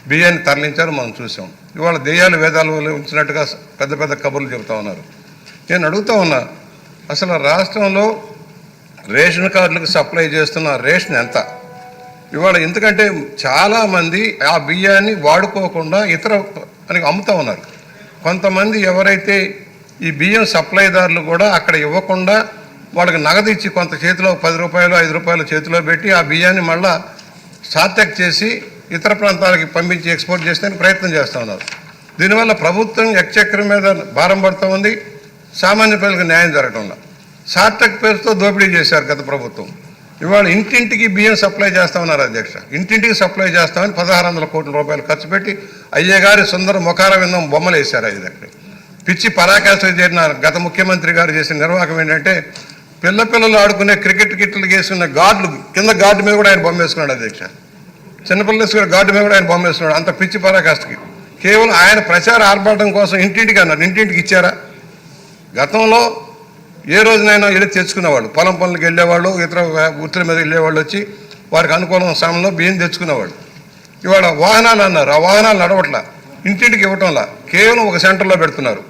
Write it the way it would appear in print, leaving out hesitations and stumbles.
బియ్యాన్ని తరలించారు, మనం చూసాం. ఇవాళ దెయ్యాలు వేదాలు ఉంచినట్టుగా పెద్ద పెద్ద కబుర్లు చెబుతూ ఉన్నారు. నేను అడుగుతూ ఉన్నా, అసలు రాష్ట్రంలో రేషన్ కార్డులకు సప్లై చేస్తున్న రేషన్ ఎంత? ఇవాళ ఎందుకంటే చాలామంది ఆ బియ్యాన్ని వాడుకోకుండా ఇతర అని అమ్ముతూ ఉన్నారు. కొంతమంది ఎవరైతే ఈ బియ్యం సప్లైదారులు కూడా అక్కడ ఇవ్వకుండా వాళ్ళకి నగదు ఇచ్చి కొంత చేతిలో 10 రూపాయలు 5 రూపాయలు చేతిలో పెట్టి ఆ బియ్యాన్ని మళ్ళా సాత్యక్ చేసి ఇతర ప్రాంతాలకి పంపించి ఎక్స్పోర్ట్ చేసేందుకు ప్రయత్నం చేస్తూ ఉన్నారు. దీనివల్ల ప్రభుత్వం ఎక్చక్ర మీద భారం పడుతూ ఉంది, సామాన్య ప్రజలకు న్యాయం జరగడంలో. సాత్యక్ పేరుతో దోపిడీ చేశారు గత ప్రభుత్వం. ఇవాళ ఇంటింటికి బియ్యం సప్లై చేస్తా ఉన్నారు అధ్యక్ష. ఇంటింటికి సప్లై చేస్తామని 1600 కోట్ల రూపాయలు ఖర్చు పెట్టి అయ్యగారి సుందర ముఖార విందం బొమ్మలు వేశారు. అది దగ్గర పిచ్చి పరాకాష్ఠ చేరిన గత ముఖ్యమంత్రి గారు చేసిన నిర్వాహకం ఏంటంటే పిల్లలు ఆడుకునే క్రికెట్ కిట్లు వేసుకున్న గార్డులు కింద గార్డు మీద కూడా ఆయన బొమ్మ వేసుకున్నాడు అధ్యక్ష. చిన్నపిల్లలు వేసుకున్న గార్డు మీద కూడా ఆయన బొమ్మ వేసుకున్నాడు. అంత పిచ్చి పరాకాష్ఠకి కేవలం ఆయన ప్రచార ఆర్భాటం కోసం ఇంటింటికి అన్నారు. ఇంటింటికి ఇచ్చారా? గతంలో ఏ రోజునైనా వెళ్ళి తెచ్చుకునేవాళ్ళు, పొలం పనులకు వెళ్ళేవాళ్ళు, ఇతర వృత్తుల మీద వెళ్ళేవాళ్ళు వచ్చి వారికి అనుకూలమైన సమయంలో బియ్యం తెచ్చుకునేవాళ్ళు. ఇవాళ వాహనాలు అన్నారు, ఆ వాహనాలు నడవట్లా, ఇంటింటికి ఇవ్వటంలా, కేవలం ఒక సెంటర్లో పెడుతున్నారు.